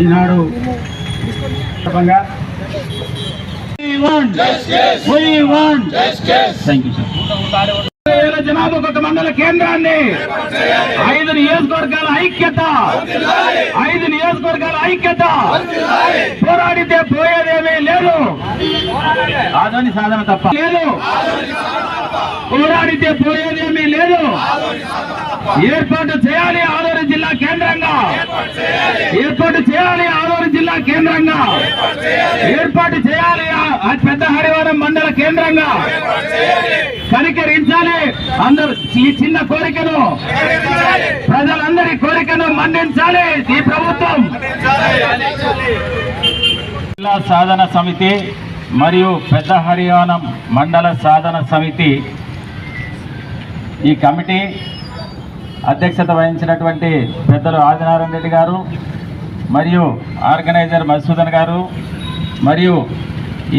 ఈనాడు జనాభా ఒక మండల కేంద్రాన్ని 5 నియోజకవర్గాల ఐక్యత పోరాడితే పోయేదేమీ లేదు. ఆదోని సాధన తప్ప లేదు. పోరాడితే పోయేదేమీ లేదు. ఏర్పాటు చేయాలి ఆదోని జిల్లా కేంద్రంగా. ఏర్పాటు చేయాలి పెద్ద హరివరం మండల కేంద్రంగా. కనికరించాలి అందరూ ఈ చిన్న కోరికను, ప్రజలందరి కోరికను మన్నించాలి ఈ ప్రభుత్వం. జిల్లా సాధన సమితి మరియు పెద్ద హరియాణం మండల సాధన సమితి ఈ కమిటీ అధ్యక్షత వహించినటువంటి పెద్దలు ఆదినారాయణ రెడ్డి గారు మరియు ఆర్గనైజర్ మధుసూదన్ గారు మరియు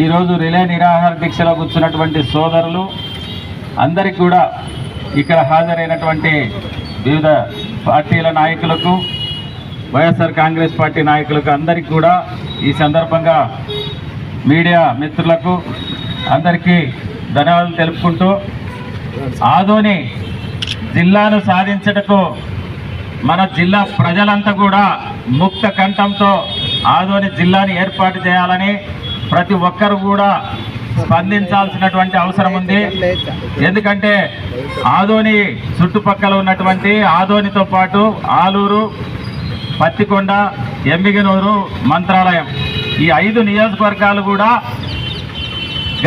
ఈరోజు రిలే నిరాహార దీక్షలో కూర్చున్నటువంటి సోదరులు అందరికీ కూడా ఇక్కడ హాజరైనటువంటి వివిధ పార్టీల నాయకులకు, వైఎస్ఆర్ కాంగ్రెస్ పార్టీ నాయకులకు అందరికీ కూడా ఈ సందర్భంగా మీడియా మిత్రులకు అందరికీ ధన్యవాదాలు తెలుపుకుంటూ, ఆదోని జిల్లాను సాధించటకు మన జిల్లా ప్రజలంతా కూడా ముక్త కంఠంతో ఆదోని జిల్లాని ఏర్పాటు చేయాలని ప్రతి ఒక్కరు కూడా స్పందించాల్సినటువంటి అవసరం ఉంది. ఎందుకంటే ఆదోని చుట్టుపక్కల ఉన్నటువంటి ఆదోనితో పాటు ఆలూరు, పత్తికొండ, ఎమ్మిగనూరు, మంత్రాలయం ఈ 5 నియోజకవర్గాలు కూడా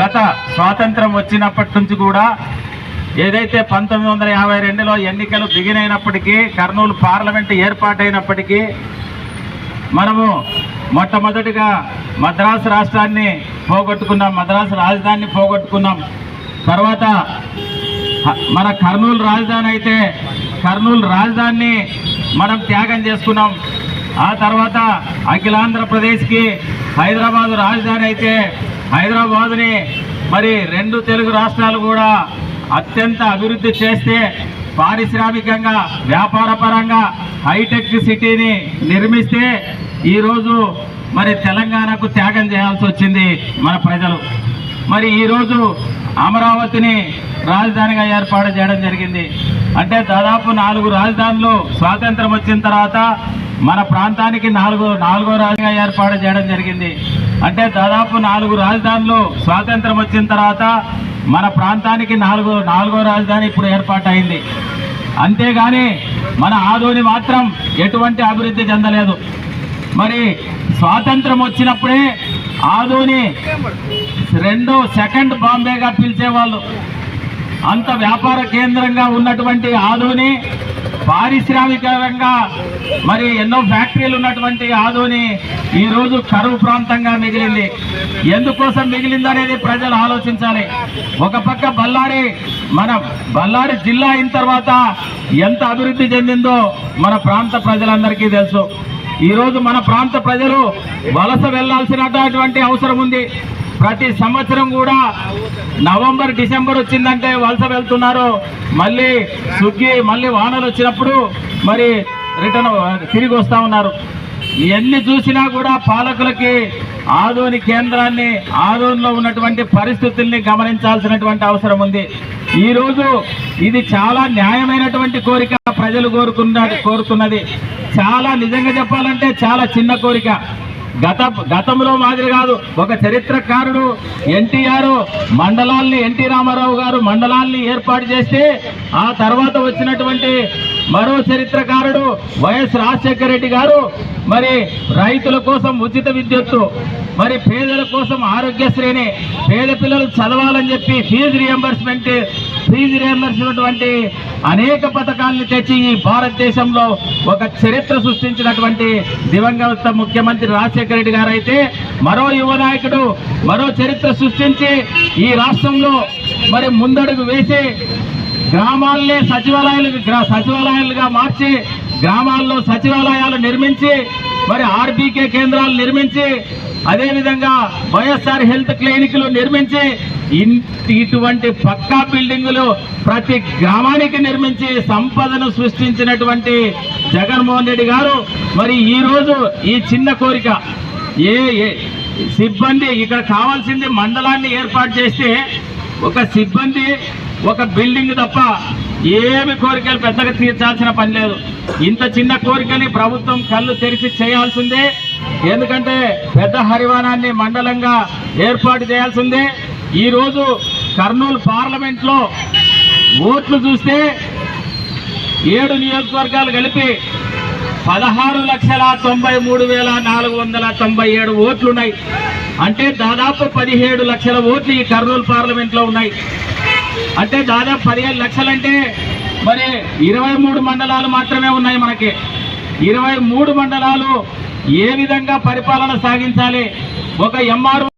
గత స్వాతంత్రం వచ్చినప్పటి నుంచి కూడా ఏదైతే 1952లో ఎన్నికలు బిగినైనప్పటికీ, కర్నూలు పార్లమెంటు ఏర్పాటైనప్పటికీ మనము మొట్టమొదటిగా మద్రాసు రాష్ట్రాన్ని పోగొట్టుకున్నాం, మద్రాసు రాజధానిని పోగొట్టుకున్నాం. తర్వాత మన కర్నూలు రాజధాని అయితే కర్నూలు రాజధానిని మనం త్యాగం చేసుకున్నాం. ఆ తర్వాత అఖిలాంధ్రప్రదేశ్కి హైదరాబాదు రాజధాని అయితే హైదరాబాదుని మరి 2 తెలుగు రాష్ట్రాలు కూడా అత్యంత అభివృద్ధి చేస్తే పారిశ్రామికంగా, వ్యాపారపరంగా హైటెక్ సిటీని నిర్మిస్తే ఈరోజు మరి తెలంగాణకు త్యాగం చేయాల్సి వచ్చింది మన ప్రజలు. మరి ఈరోజు అమరావతిని రాజధానిగా ఏర్పాటు చేయడం జరిగింది. అంటే దాదాపు 4 రాజధానులు స్వాతంత్రం వచ్చిన తర్వాత మన ప్రాంతానికి నాలుగో రాజధానిగా ఏర్పాటు చేయడం జరిగింది. అంటే దాదాపు 4 రాజధానులు స్వాతంత్రం వచ్చిన తర్వాత మన ప్రాంతానికి నాలుగో రాజధాని ఇప్పుడు ఏర్పాటైంది. అంతేగాని మన ఆదోని మాత్రం ఎటువంటి అభివృద్ధి చెందలేదు. మరి స్వాతంత్రం వచ్చినప్పుడే ఆదోని సెకండ్ బాంబేగా పిలిచేవాళ్ళు. అంత వ్యాపార కేంద్రంగా ఉన్నటువంటి ఆదోని, పారిశ్రామికంగా మరి ఎన్నో ఫ్యాక్టరీలు ఉన్నటువంటి ఆదోని ఈరోజు కరువు ప్రాంతంగా మిగిలింది. ఎందుకోసం మిగిలింది అనేది ప్రజలు ఆలోచించాలి. ఒక పక్క బళ్ళారి జిల్లా అయిన తర్వాత ఎంత అభివృద్ధి చెందిందో మన ప్రాంత ప్రజలందరికీ తెలుసు. ఈరోజు మన ప్రాంత ప్రజలు వలస వెళ్లాల్సినటువంటి అవసరం ఉంది. ప్రతి సంవత్సరం కూడా నవంబర్, డిసెంబర్ వచ్చిందంటే వలస వెళ్తున్నారు. మళ్ళీ మళ్ళీ వానలు వచ్చినప్పుడు మరి తిరిగి వస్తూ ఉన్నారు. ఎన్ని చూసినా కూడా పాలకులకి ఆదోని కేంద్రాన్ని, ఆదోనిలో ఉన్నటువంటి పరిస్థితుల్ని గమనించాల్సినటువంటి అవసరం ఉంది. ఈరోజు ఇది చాలా న్యాయమైనటువంటి కోరిక ప్రజలు కోరుతున్నది. చాలా నిజంగా చెప్పాలంటే చాలా చిన్న కోరిక. గతంలో మాదిరి కాదు. ఒక చరిత్రకారుడు ఎన్టీఆర్ ఎన్టీ రామారావు గారు మండలాల్ని ఏర్పాటు చేస్తే ఆ తర్వాత వచ్చినటువంటి మరో చరిత్రకారుడు వైఎస్ రాజశేఖర రెడ్డి గారు మరి రైతుల కోసం ఉచిత విద్యుత్తు, మరి పేదల కోసం ఆరోగ్యశ్రేణి, పేద పిల్లలు చదవాలని చెప్పి ఫీజు రియంబర్స్మెంట్ వంటి అనేక పథకాలను తెచ్చి ఈ భారతదేశంలో ఒక చరిత్ర సృష్టించినటువంటి దివంగత ముఖ్యమంత్రి రాజశేఖర రెడ్డి గారు అయితే మరో యువ నాయకుడు మరో చరిత్ర సృష్టించి ఈ రాష్ట్రంలో మరి ముందడుగు వేసి గ్రామాలనే సచివాలయాలుగా మార్చి గ్రామాల్లో సచివాలయాలు నిర్మించి మరి ఆర్బీకే కేంద్రాలు నిర్మించి, అదేవిధంగా వైఎస్ఆర్ హెల్త్ క్లినిక్లు నిర్మించి, ఇటువంటి పక్కా బిల్డింగులు ప్రతి గ్రామానికి నిర్మించి సంపదను సృష్టించినటువంటి జగన్మోహన్ రెడ్డి గారు మరి ఈ రోజు ఈ చిన్న కోరిక సిబ్బంది ఇక్కడ కావాల్సింది మండలాన్ని ఏర్పాటు చేస్తే ఒక సిబ్బంది ఒక బిల్డింగ్ తప్ప ఏమి కోరికలు పెద్దగా తీర్చాల్సిన పని లేదు. ఇంత చిన్న కోరికని ప్రభుత్వం కళ్ళు తెరిచి చేయాల్సిందే. ఎందుకంటే పెద్ద హరివానాన్ని మండలంగా ఏర్పాటు చేయాల్సిందే. ఈరోజు కర్నూలు పార్లమెంట్లో ఓట్లు చూస్తే 7 నియోజకవర్గాలు కలిపి 16,93,497 ఓట్లున్నాయి. అంటే దాదాపు 17 లక్షల ఓట్లు ఈ కర్నూలు పార్లమెంట్లో ఉన్నాయి. అంటే దాదాపు 15 లక్షలంటే మరి 23 మండలాలు మాత్రమే ఉన్నాయి మనకి. 23 మండలాలు ఏ విధంగా పరిపాలన సాగించాలి? ఒక ఎంఆర్ఓ